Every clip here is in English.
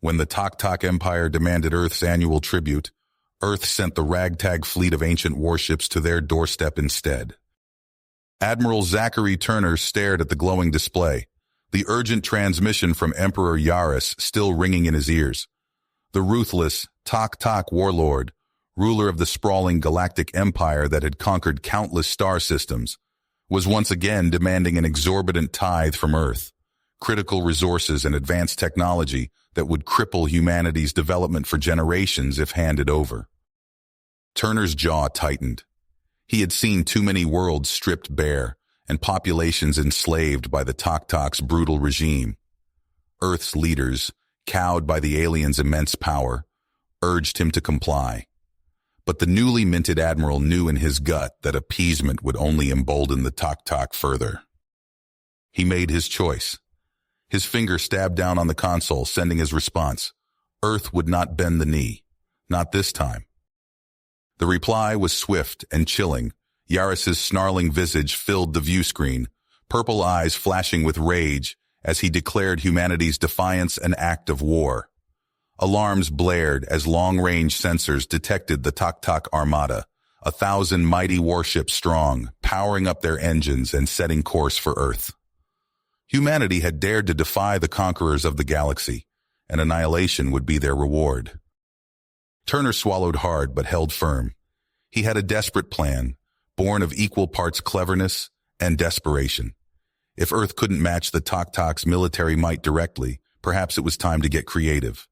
When the Tok Empire demanded Earth's annual tribute, Earth sent the ragtag fleet of ancient warships to their doorstep instead. Admiral Zachary Turner stared at the glowing display, the urgent transmission from Emperor Yaris still ringing in his ears. The ruthless Tok warlord, ruler of the sprawling galactic empire that had conquered countless star systems, was once again demanding an exorbitant tithe from Earth, critical resources and advanced technology that would cripple humanity's development for generations if handed over. Turner's jaw tightened. He had seen too many worlds stripped bare and populations enslaved by the Tok's brutal regime. Earth's leaders, cowed by the aliens' immense power, urged him to comply. But the newly minted admiral knew in his gut that appeasement would only embolden the Tok further. He made his choice. His finger stabbed down on the console, sending his response. Earth would not bend the knee. Not this time. The reply was swift and chilling. Yaris's snarling visage filled the view screen, purple eyes flashing with rage as he declared humanity's defiance an act of war. Alarms blared as long-range sensors detected the Tok Armada, 1,000 mighty warships strong, powering up their engines and setting course for Earth. Humanity had dared to defy the conquerors of the galaxy, and annihilation would be their reward. Turner swallowed hard but held firm. He had a desperate plan, born of equal parts cleverness and desperation. If Earth couldn't match the Tok's military might directly, perhaps it was time to get creative.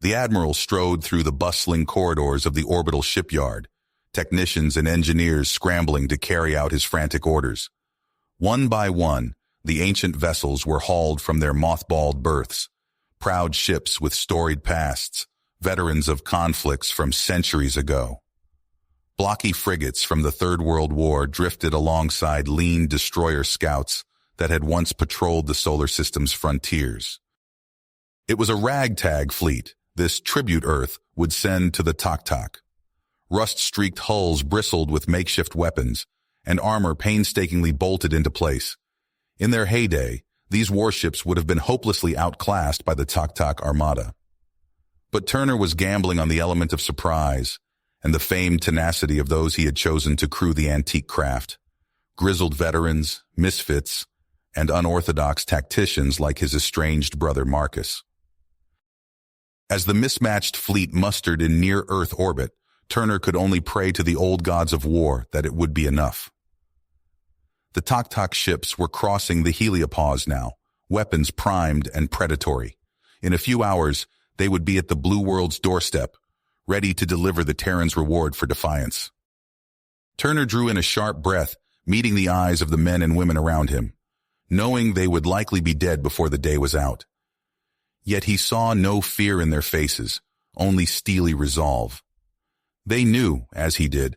The admiral strode through the bustling corridors of the orbital shipyard, technicians and engineers scrambling to carry out his frantic orders. One by one, the ancient vessels were hauled from their mothballed berths, proud ships with storied pasts, veterans of conflicts from centuries ago. Blocky frigates from the Third World War drifted alongside lean destroyer scouts that had once patrolled the solar system's frontiers. It was a ragtag fleet this tribute Earth would send to the Tok. Rust-streaked hulls bristled with makeshift weapons, and armor painstakingly bolted into place. In their heyday, these warships would have been hopelessly outclassed by the Tok Armada. But Turner was gambling on the element of surprise and the famed tenacity of those he had chosen to crew the antique craft. Grizzled veterans, misfits, and unorthodox tacticians like his estranged brother Marcus. As the mismatched fleet mustered in near-Earth orbit, Turner could only pray to the old gods of war that it would be enough. The Tok ships were crossing the heliopause now, weapons primed and predatory. In a few hours, they would be at the Blue World's doorstep, ready to deliver the Terran's reward for defiance. Turner drew in a sharp breath, meeting the eyes of the men and women around him, knowing they would likely be dead before the day was out. Yet he saw no fear in their faces, only steely resolve. They knew, as he did,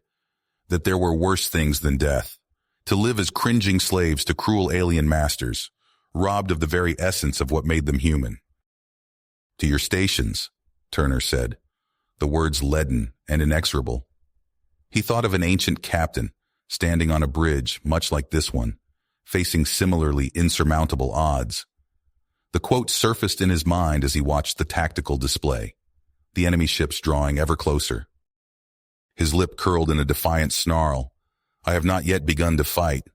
that there were worse things than death, to live as cringing slaves to cruel alien masters, robbed of the very essence of what made them human. "To your stations," Turner said, the words leaden and inexorable. He thought of an ancient captain, standing on a bridge much like this one, facing similarly insurmountable odds. The quote surfaced in his mind as he watched the tactical display, the enemy ships drawing ever closer. His lip curled in a defiant snarl. "I have not yet begun to fight."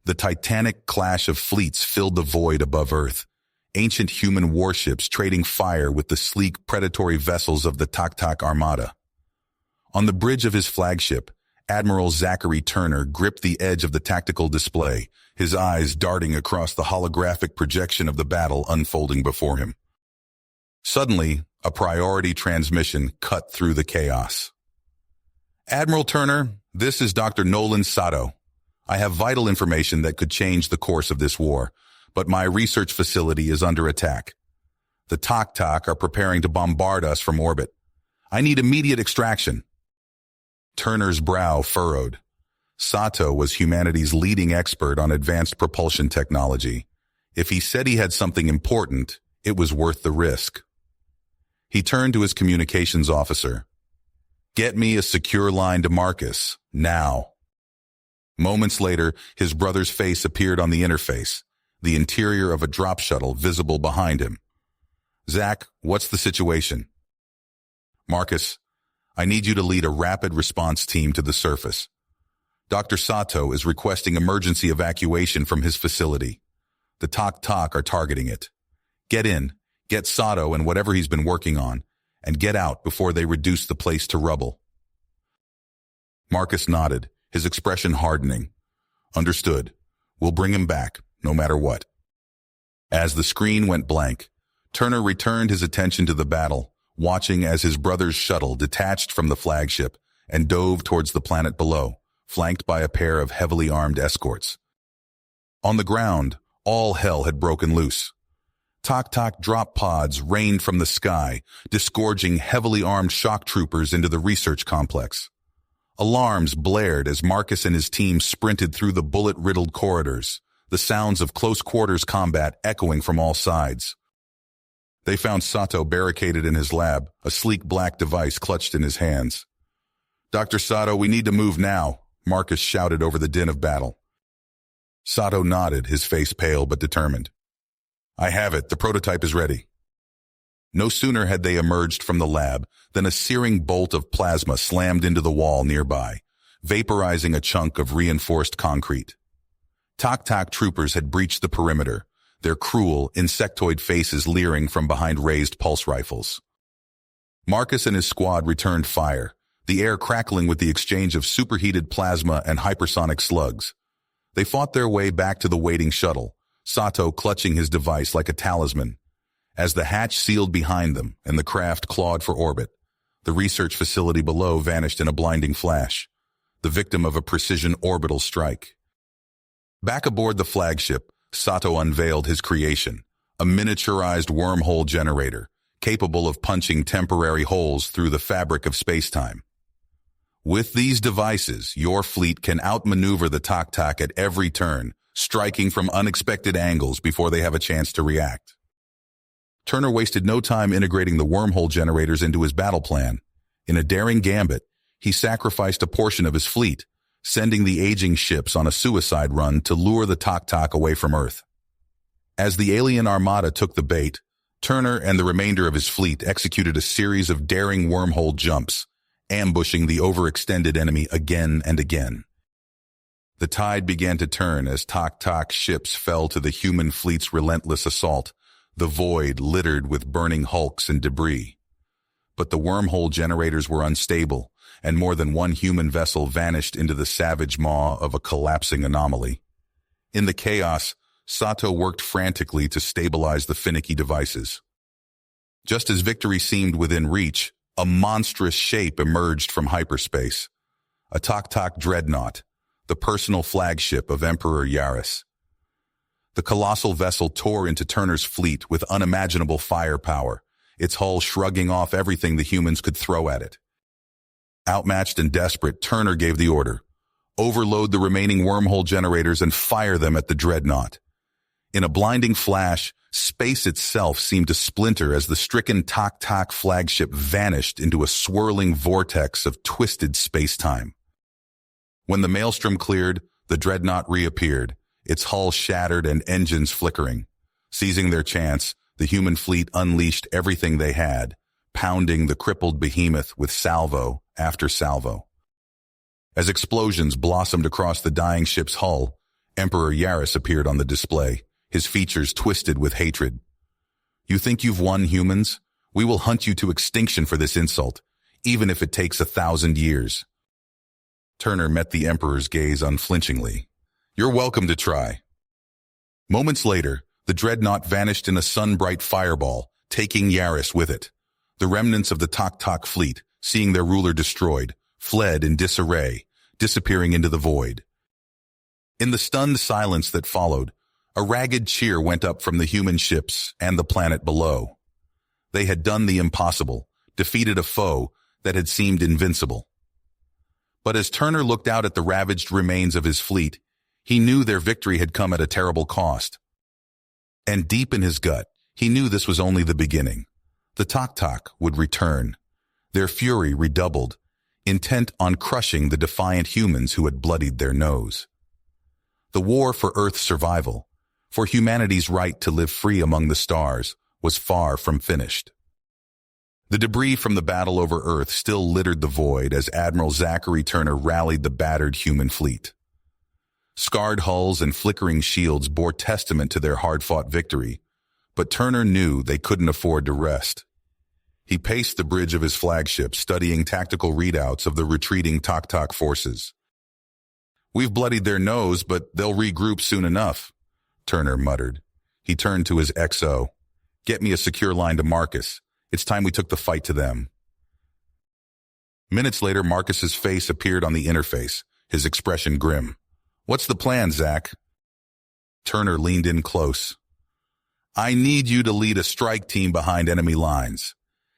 The titanic clash of fleets filled the void above Earth, ancient human warships trading fire with the sleek, predatory vessels of the Tok Armada. On the bridge of his flagship, Admiral Zachary Turner gripped the edge of the tactical display, his eyes darting across the holographic projection of the battle unfolding before him. Suddenly, a priority transmission cut through the chaos. "Admiral Turner, this is Dr. Nolan Sato. I have vital information that could change the course of this war, but my research facility is under attack. The Tok are preparing to bombard us from orbit. I need immediate extraction." Turner's brow furrowed. Sato was humanity's leading expert on advanced propulsion technology. If he said he had something important, it was worth the risk. He turned to his communications officer. "Get me a secure line to Marcus, now." Moments later, his brother's face appeared on the interface, the interior of a drop shuttle visible behind him. Zach, what's the situation? Marcus, I need you to lead a rapid response team to the surface. Dr. Sato is requesting emergency evacuation from his facility. The Tok are targeting it. Get in, get Sato and whatever he's been working on, and get out before they reduce the place to rubble. Marcus nodded, his expression hardening. Understood. We'll bring him back, no matter what. As the screen went blank, Turner returned his attention to the battle, watching as his brother's shuttle detached from the flagship and dove towards the planet below, flanked by a pair of heavily armed escorts. On the ground, all hell had broken loose. Tok drop pods rained from the sky, disgorging heavily armed shock troopers into the research complex. Alarms blared as Marcus and his team sprinted through the bullet-riddled corridors, the sounds of close-quarters combat echoing from all sides. They found Sato barricaded in his lab, a sleek black device clutched in his hands. "Dr. Sato, we need to move now," Marcus shouted over the din of battle. Sato nodded, his face pale but determined. "I have it. The prototype is ready." No sooner had they emerged from the lab than a searing bolt of plasma slammed into the wall nearby, vaporizing a chunk of reinforced concrete. Tok troopers had breached the perimeter, their cruel, insectoid faces leering from behind raised pulse rifles. Marcus and his squad returned fire, the air crackling with the exchange of superheated plasma and hypersonic slugs. They fought their way back to the waiting shuttle, Sato clutching his device like a talisman. As the hatch sealed behind them and the craft clawed for orbit, the research facility below vanished in a blinding flash, the victim of a precision orbital strike. Back aboard the flagship, Sato unveiled his creation, a miniaturized wormhole generator, capable of punching temporary holes through the fabric of space-time. With these devices, your fleet can outmaneuver the Tok at every turn, striking from unexpected angles before they have a chance to react. Turner wasted no time integrating the wormhole generators into his battle plan. In a daring gambit, he sacrificed a portion of his fleet, sending the aging ships on a suicide run to lure the Tok away from Earth. As the alien armada took the bait, Turner and the remainder of his fleet executed a series of daring wormhole jumps, ambushing the overextended enemy again and again. The tide began to turn as Tok ships fell to the human fleet's relentless assault, the void littered with burning hulks and debris. But the wormhole generators were unstable, and more than one human vessel vanished into the savage maw of a collapsing anomaly. In the chaos, Sato worked frantically to stabilize the finicky devices. Just as victory seemed within reach, a monstrous shape emerged from hyperspace. A Tok dreadnought, the personal flagship of Emperor Yaris. The colossal vessel tore into Turner's fleet with unimaginable firepower, its hull shrugging off everything the humans could throw at it. Outmatched and desperate, Turner gave the order: overload the remaining wormhole generators and fire them at the dreadnought. In a blinding flash, space itself seemed to splinter as the stricken Tok flagship vanished into a swirling vortex of twisted space-time. When the maelstrom cleared, the dreadnought reappeared, its hull shattered and engines flickering. Seizing their chance, the human fleet unleashed everything they had, pounding the crippled behemoth with salvo after salvo. As explosions blossomed across the dying ship's hull, Emperor Yaris appeared on the display, his features twisted with hatred. "You think you've won, humans? We will hunt you to extinction for this insult, even if it takes 1,000 years." Turner met the Emperor's gaze unflinchingly. "You're welcome to try." Moments later, the dreadnought vanished in a sun-bright fireball, taking Yaris with it. The remnants of the Tok fleet, seeing their ruler destroyed, fled in disarray, disappearing into the void. In the stunned silence that followed, a ragged cheer went up from the human ships and the planet below. They had done the impossible, defeated a foe that had seemed invincible. But as Turner looked out at the ravaged remains of his fleet, he knew their victory had come at a terrible cost. And deep in his gut, he knew this was only the beginning. The Tok would return, their fury redoubled, intent on crushing the defiant humans who had bloodied their nose. The war for Earth's survival, for humanity's right to live free among the stars, was far from finished. The debris from the battle over Earth still littered the void as Admiral Zachary Turner rallied the battered human fleet. Scarred hulls and flickering shields bore testament to their hard-fought victory, but Turner knew they couldn't afford to rest. He paced the bridge of his flagship, studying tactical readouts of the retreating Tok forces. "We've bloodied their nose, but they'll regroup soon enough," Turner muttered. He turned to his XO. "Get me a secure line to Marcus. It's time we took the fight to them." Minutes later, Marcus's face appeared on the interface, his expression grim. "What's the plan, Zach?" Turner leaned in close. "I need you to lead a strike team behind enemy lines.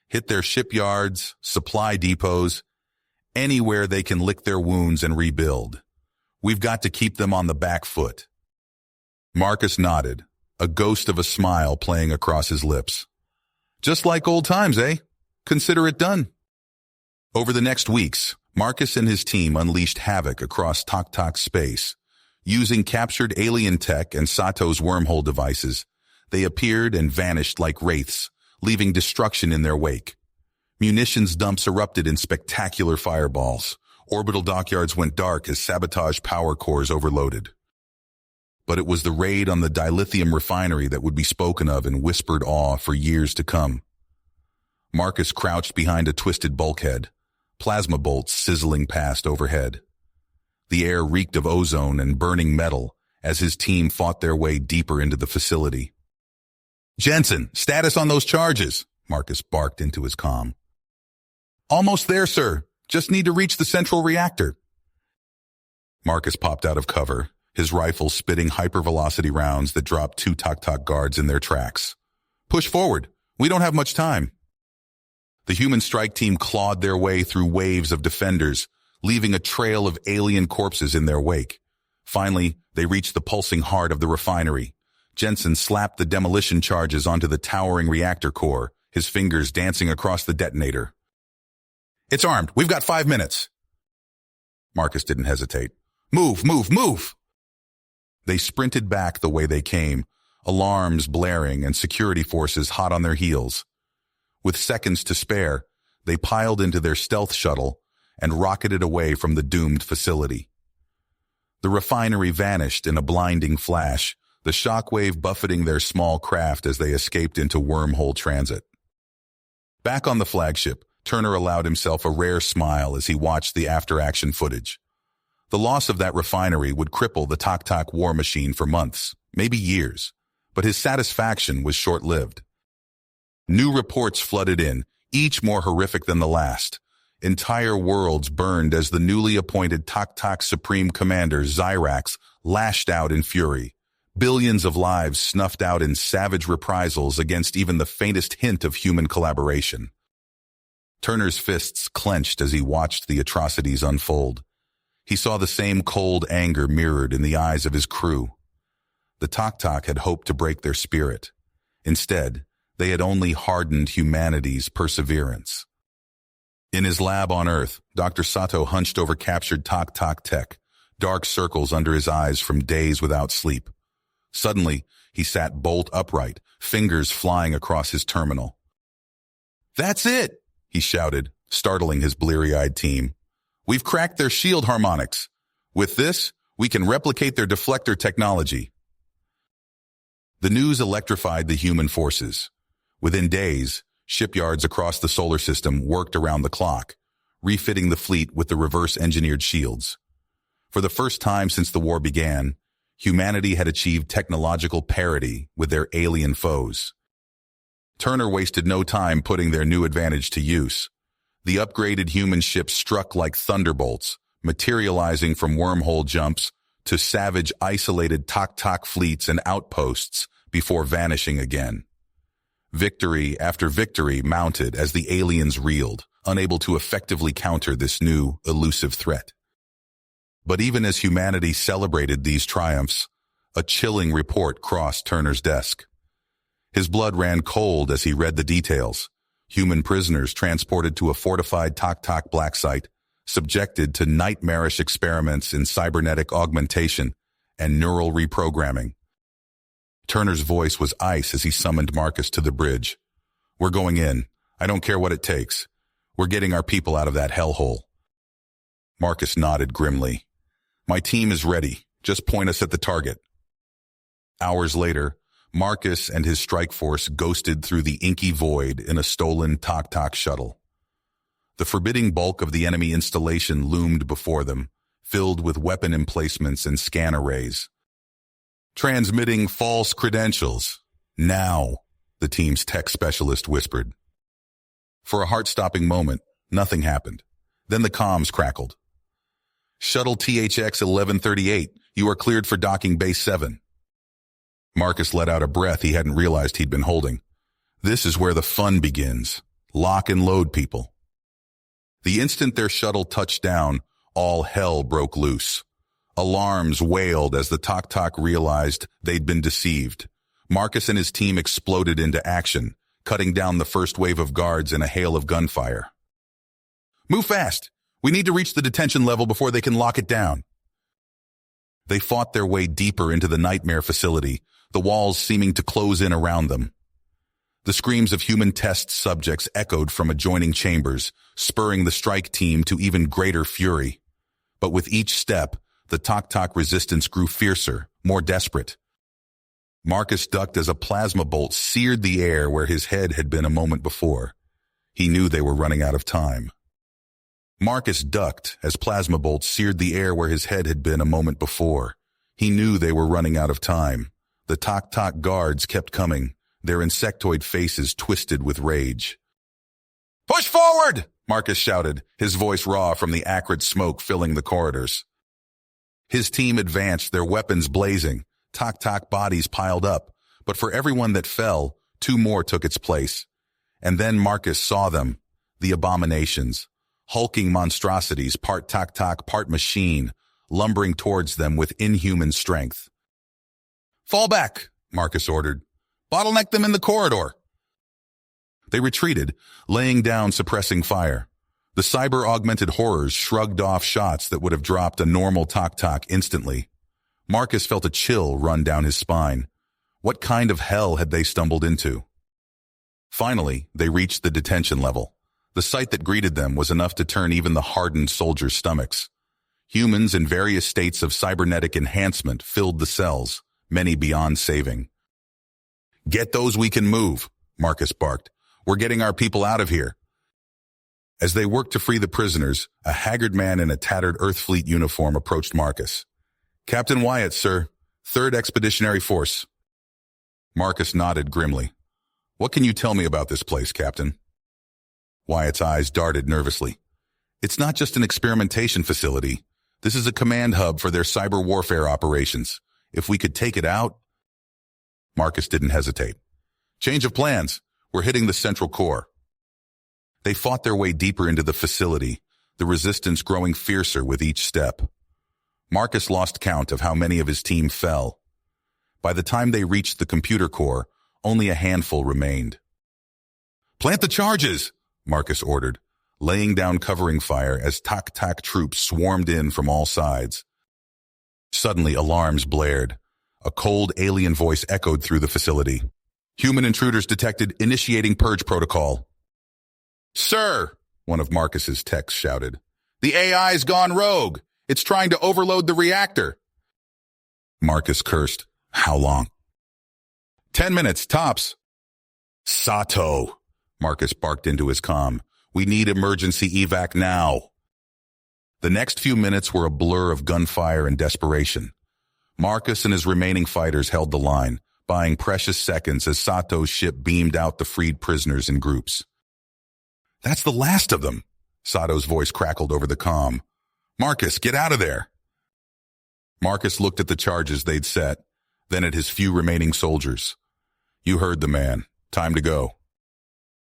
Hit their shipyards, supply depots, anywhere they can lick their wounds and rebuild. We've got to keep them on the back foot." Marcus nodded, a ghost of a smile playing across his lips. "Just like old times, eh? Consider it done." Over the next weeks, Marcus and his team unleashed havoc across Tok space. Using captured alien tech and Sato's wormhole devices, they appeared and vanished like wraiths, leaving destruction in their wake. Munitions dumps erupted in spectacular fireballs. Orbital dockyards went dark as sabotage power cores overloaded. But it was the raid on the dilithium refinery that would be spoken of in whispered awe for years to come. Marcus crouched behind a twisted bulkhead, plasma bolts sizzling past overhead. The air reeked of ozone and burning metal as his team fought their way deeper into the facility. "Jensen, status on those charges," Marcus barked into his comm. "Almost there, sir. Just need to reach the central reactor." Marcus popped out of cover, his rifle spitting hypervelocity rounds that dropped two Tok guards in their tracks. "Push forward. We don't have much time." The human strike team clawed their way through waves of defenders, leaving a trail of alien corpses in their wake. Finally, they reached the pulsing heart of the refinery. Jensen slapped the demolition charges onto the towering reactor core, his fingers dancing across the detonator. "It's armed. We've got 5 minutes." Marcus didn't hesitate. "Move, move, move!" They sprinted back the way they came, alarms blaring and security forces hot on their heels. With seconds to spare, they piled into their stealth shuttle and rocketed away from the doomed facility. The refinery vanished in a blinding flash, the shockwave buffeting their small craft as they escaped into wormhole transit. Back on the flagship, Turner allowed himself a rare smile as he watched the after-action footage. The loss of that refinery would cripple the Tok war machine for months, maybe years, but his satisfaction was short-lived. New reports flooded in, each more horrific than the last. Entire worlds burned as the newly appointed Tok Supreme Commander Zyrax lashed out in fury. Billions of lives snuffed out in savage reprisals against even the faintest hint of human collaboration. Turner's fists clenched as he watched the atrocities unfold. He saw the same cold anger mirrored in the eyes of his crew. The Tok had hoped to break their spirit. Instead, they had only hardened humanity's perseverance. In his lab on Earth, Dr. Sato hunched over captured Tok tech, dark circles under his eyes from days without sleep. Suddenly, he sat bolt upright, fingers flying across his terminal. "That's it!" he shouted, startling his bleary-eyed team. "We've cracked their shield harmonics. With this, we can replicate their deflector technology." The news electrified the human forces. Within days, shipyards across the solar system worked around the clock, refitting the fleet with the reverse-engineered shields. For the first time since the war began, humanity had achieved technological parity with their alien foes. Turner wasted no time putting their new advantage to use. The upgraded human ships struck like thunderbolts, materializing from wormhole jumps to savage isolated Tok fleets and outposts before vanishing again. Victory after victory mounted as the aliens reeled, unable to effectively counter this new, elusive threat. But even as humanity celebrated these triumphs, a chilling report crossed Turner's desk. His blood ran cold as he read the details. Human prisoners transported to a fortified Tok black site, subjected to nightmarish experiments in cybernetic augmentation and neural reprogramming. Turner's voice was ice as he summoned Marcus to the bridge. "We're going in. I don't care what it takes. We're getting our people out of that hellhole." Marcus nodded grimly. "My team is ready. Just point us at the target." Hours later, Marcus and his strike force ghosted through the inky void in a stolen Tok-Tok shuttle. The forbidding bulk of the enemy installation loomed before them, filled with weapon emplacements and scan arrays. "Transmitting false credentials. Now," the team's tech specialist whispered. For a heart-stopping moment, nothing happened. Then the comms crackled. "Shuttle THX 1138, you are cleared for docking Base 7. Marcus let out a breath he hadn't realized he'd been holding. This is where the fun begins. Lock and load, people. The instant their shuttle touched down, all hell broke loose. Alarms wailed as the Tok-Tok realized they'd been deceived. Marcus and his team exploded into action, cutting down the first wave of guards in a hail of gunfire. "Move fast! We need to reach the detention level before they can lock it down." They fought their way deeper into the nightmare facility, the walls seeming to close in around them. The screams of human test subjects echoed from adjoining chambers, spurring the strike team to even greater fury. But with each step, the Tok-Tok resistance grew fiercer, more desperate. Marcus ducked as a plasma bolt seared the air where his head had been a moment before. He knew they were running out of time. Marcus ducked as plasma bolts seared the air where his head had been a moment before. He knew they were running out of time. The Tok-Tok guards kept coming, their insectoid faces twisted with rage. "Push forward!" Marcus shouted, his voice raw from the acrid smoke filling the corridors. His team advanced, their weapons blazing, Tok-Tok bodies piled up, but for everyone that fell, 2 more took its place. And then Marcus saw them, the abominations, hulking monstrosities, part Tok-Tok, part machine, lumbering towards them with inhuman strength. "Fall back," Marcus ordered. "Bottleneck them in the corridor." They retreated, laying down suppressing fire. The cyber-augmented horrors shrugged off shots that would have dropped a normal Tok-Tok instantly. Marcus felt a chill run down his spine. What kind of hell had they stumbled into? Finally, they reached the detention level. The sight that greeted them was enough to turn even the hardened soldiers' stomachs. Humans in various states of cybernetic enhancement filled the cells, many beyond saving. "Get those we can move," Marcus barked. "We're getting our people out of here." As they worked to free the prisoners, a haggard man in a tattered Earth Fleet uniform approached Marcus. "Captain Wyatt, sir. 3rd Expeditionary Force." Marcus nodded grimly. "What can you tell me about this place, Captain?" Wyatt's eyes darted nervously. "It's not just an experimentation facility. This is a command hub for their cyber warfare operations. If we could take it out..." Marcus didn't hesitate. "Change of plans. We're hitting the central core." They fought their way deeper into the facility, the resistance growing fiercer with each step. Marcus lost count of how many of his team fell. By the time they reached the computer core, only a handful remained. "Plant the charges!" Marcus ordered, laying down covering fire as Tok-Tok troops swarmed in from all sides. Suddenly, alarms blared. A cold alien voice echoed through the facility. "Human intruders detected, initiating purge protocol." "Sir," one of Marcus's techs shouted, "the AI's gone rogue. It's trying to overload the reactor." Marcus cursed. "How long?" 10 minutes, tops." "Sato," Marcus barked into his comm. "We need emergency evac now." The next few minutes were a blur of gunfire and desperation. Marcus and his remaining fighters held the line, buying precious seconds as Sato's ship beamed out the freed prisoners in groups. "That's the last of them," Sato's voice crackled over the comm. "Marcus, get out of there." Marcus looked at the charges they'd set, then at his few remaining soldiers. "You heard the man. Time to go."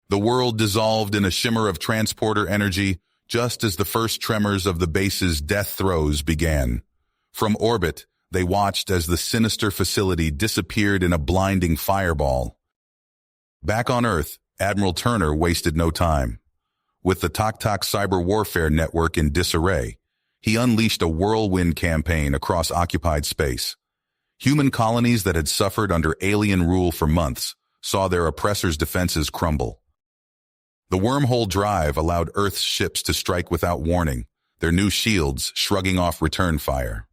The world dissolved in a shimmer of transporter energy just as the first tremors of the base's death throes began. From orbit, they watched as the sinister facility disappeared in a blinding fireball. Back on Earth, Admiral Turner wasted no time. With the Tok-Tok cyber warfare network in disarray, he unleashed a whirlwind campaign across occupied space. Human colonies that had suffered under alien rule for months saw their oppressors' defenses crumble. The wormhole drive allowed Earth's ships to strike without warning, their new shields shrugging off return fire.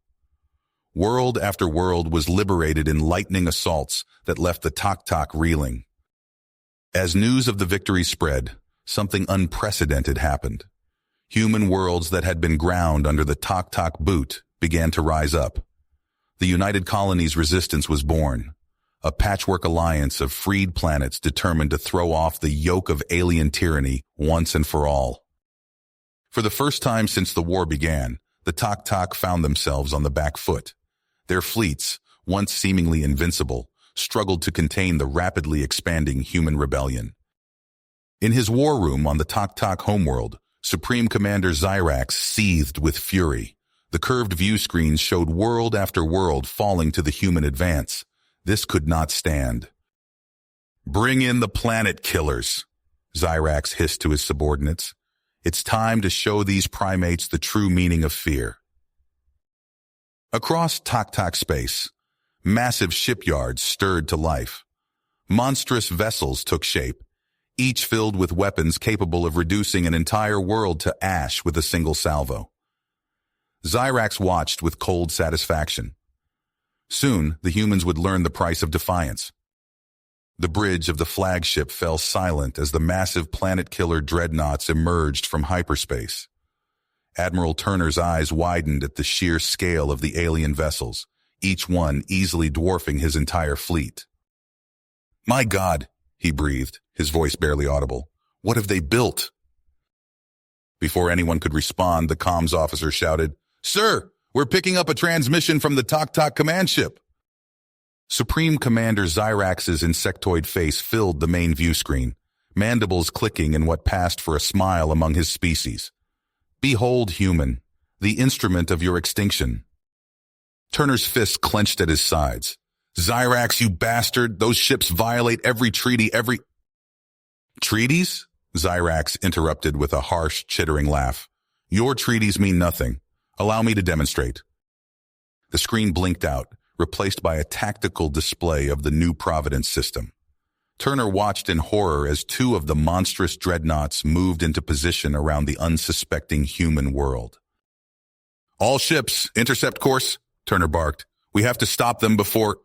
World after world was liberated in lightning assaults that left the Tok-Tok reeling. As news of the victory spread, something unprecedented happened. Human worlds that had been ground under the Tok-Tok boot began to rise up. The United Colonies' resistance was born, a patchwork alliance of freed planets determined to throw off the yoke of alien tyranny once and for all. For the first time since the war began, the Tok-Tok found themselves on the back foot. Their fleets, once seemingly invincible, struggled to contain the rapidly expanding human rebellion. In his war room on the Tok-Tok homeworld, Supreme Commander Xyrax seethed with fury. The curved view screens showed world after world falling to the human advance. This could not stand. "Bring in the planet killers," Xyrax hissed to his subordinates. "It's time to show these primates the true meaning of fear." Across Tok-Tok space, massive shipyards stirred to life. Monstrous vessels took shape, each filled with weapons capable of reducing an entire world to ash with a single salvo. Xyrax watched with cold satisfaction. Soon, the humans would learn the price of defiance. The bridge of the flagship fell silent as the massive planet-killer dreadnoughts emerged from hyperspace. Admiral Turner's eyes widened at the sheer scale of the alien vessels, each one easily dwarfing his entire fleet. "My God," he breathed, his voice barely audible. "What have they built?" Before anyone could respond, the comms officer shouted, "Sir, we're picking up a transmission from the Tok-Tok command ship." Supreme Commander Xyrax's insectoid face filled the main view screen, mandibles clicking in what passed for a smile among his species. "Behold, human, the instrument of your extinction." Turner's fist clenched at his sides. "Xyrax, you bastard! Those ships violate every treaty, every—" "Treaties?" Xyrax interrupted with a harsh, chittering laugh. "Your treaties mean nothing. Allow me to demonstrate." The screen blinked out, replaced by a tactical display of the New Providence system. Turner watched in horror as two of the monstrous dreadnoughts moved into position around the unsuspecting human world. "All ships, intercept course," Turner barked. "We have to stop them before—"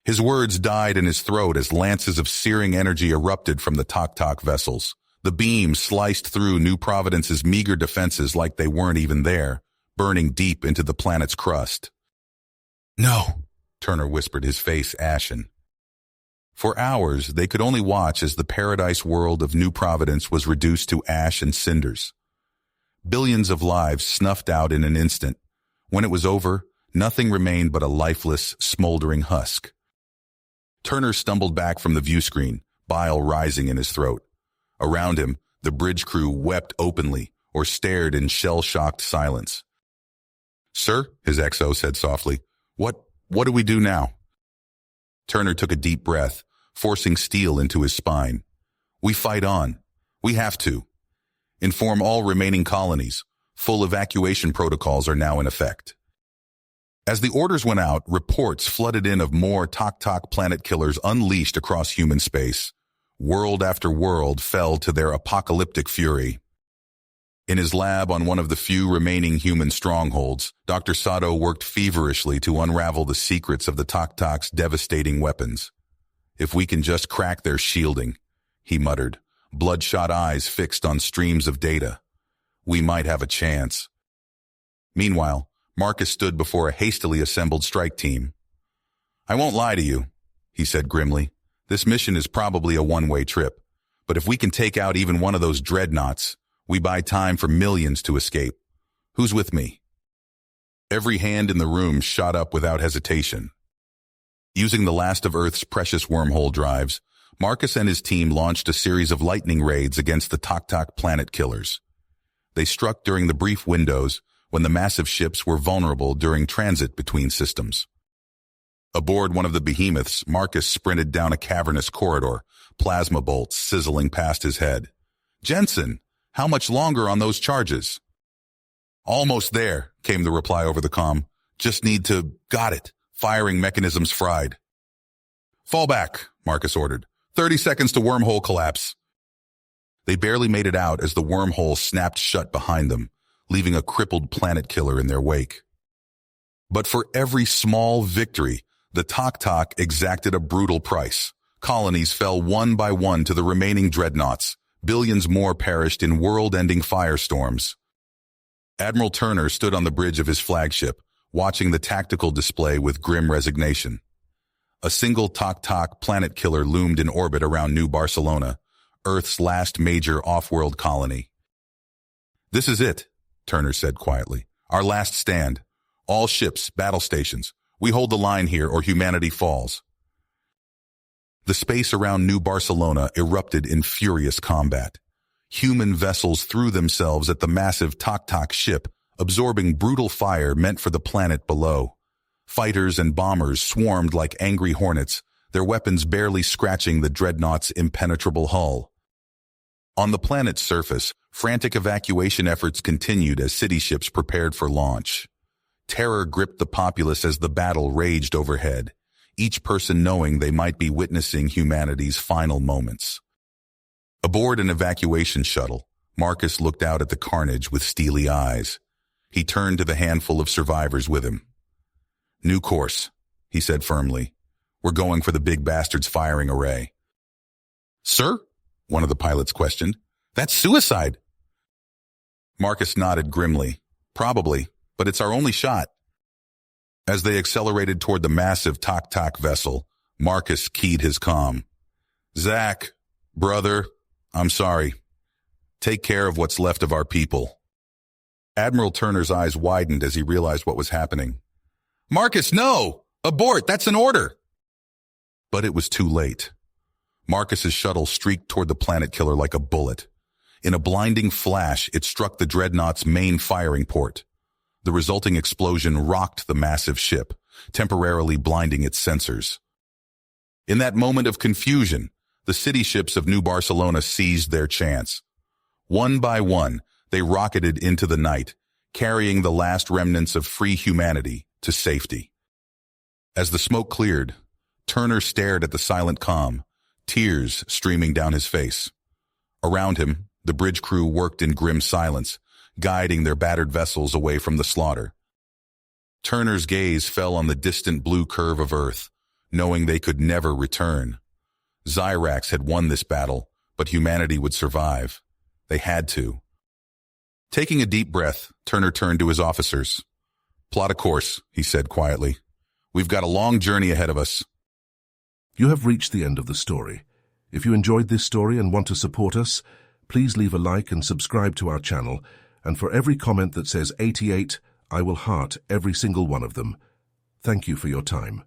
His words died in his throat as lances of searing energy erupted from the Tok-Tok vessels. The beam sliced through New Providence's meager defenses like they weren't even there, burning deep into the planet's crust. "No," Turner whispered, his face ashen. For hours, they could only watch as the paradise world of New Providence was reduced to ash and cinders. Billions of lives snuffed out in an instant. When it was over, nothing remained but a lifeless, smoldering husk. Turner stumbled back from the view screen, bile rising in his throat. Around him, the bridge crew wept openly or stared in shell-shocked silence. "Sir," his XO said softly, What do we do now?" Turner took a deep breath, forcing steel into his spine. "We fight on. We have to. Inform all remaining colonies. Full evacuation protocols are now in effect." As the orders went out, reports flooded in of more Tok-Tok planet killers unleashed across human space. World after world fell to their apocalyptic fury. In his lab on one of the few remaining human strongholds, Dr. Sato worked feverishly to unravel the secrets of the Tok-Tok's devastating weapons. "If we can just crack their shielding," he muttered, bloodshot eyes fixed on streams of data, "we might have a chance." Meanwhile, Marcus stood before a hastily assembled strike team. "I won't lie to you," he said grimly. "This mission is probably a one-way trip, but if we can take out even one of those dreadnoughts, we buy time for millions to escape. Who's with me?" Every hand in the room shot up without hesitation. Using the last of Earth's precious wormhole drives, Marcus and his team launched a series of lightning raids against the Tok-Tok planet killers. They struck during the brief windows when the massive ships were vulnerable during transit between systems. Aboard one of the behemoths, Marcus sprinted down a cavernous corridor, plasma bolts sizzling past his head. "Jensen, how much longer on those charges?" "Almost there," came the reply over the comm. "Just need to—" "Got it. Firing mechanisms fried. Fall back, Marcus ordered. 30 seconds to wormhole collapse. They barely made it out as the wormhole snapped shut behind them, leaving a crippled planet killer in their wake. But for every small victory, the Tok exacted a brutal price. Colonies fell one by one to the remaining dreadnoughts. Billions more perished in world-ending firestorms. Admiral Turner stood on the bridge of his flagship, watching the tactical display with grim resignation. A single Tok planet killer loomed in orbit around New Barcelona, Earth's last major off-world colony. "This is it," Turner said quietly. "Our last stand. All ships, battle stations. We hold the line here or humanity falls." The space around New Barcelona erupted in furious combat. Human vessels threw themselves at the massive Tok ship, absorbing brutal fire meant for the planet below. Fighters and bombers swarmed like angry hornets, their weapons barely scratching the dreadnought's impenetrable hull. On the planet's surface, frantic evacuation efforts continued as city ships prepared for launch. Terror gripped the populace as the battle raged overhead, each person knowing they might be witnessing humanity's final moments. Aboard an evacuation shuttle, Marcus looked out at the carnage with steely eyes. He turned to the handful of survivors with him. "New course," he said firmly. "We're going for the big bastard's firing array." "Sir?" one of the pilots questioned. "That's suicide." Marcus nodded grimly. "Probably, but it's our only shot." As they accelerated toward the massive Tok vessel, Marcus keyed his comm. "Zach, brother, I'm sorry. Take care of what's left of our people." Admiral Turner's eyes widened as he realized what was happening. "Marcus, no! Abort! That's an order!" But it was too late. Marcus's shuttle streaked toward the planet killer like a bullet. In a blinding flash, it struck the dreadnought's main firing port. The resulting explosion rocked the massive ship, temporarily blinding its sensors. In that moment of confusion, the city ships of New Barcelona seized their chance. One by one, they rocketed into the night, carrying the last remnants of free humanity to safety. As the smoke cleared, Turner stared at the silent comm, tears streaming down his face. Around him, the bridge crew worked in grim silence, guiding their battered vessels away from the slaughter. Turner's gaze fell on the distant blue curve of Earth, knowing they could never return. Xyrax had won this battle, but humanity would survive. They had to. Taking a deep breath, Turner turned to his officers. "Plot a course," he said quietly. "We've got a long journey ahead of us." You have reached the end of the story. If you enjoyed this story and want to support us, please leave a like and subscribe to our channel. And for every comment that says 88, I will heart every single one of them. Thank you for your time.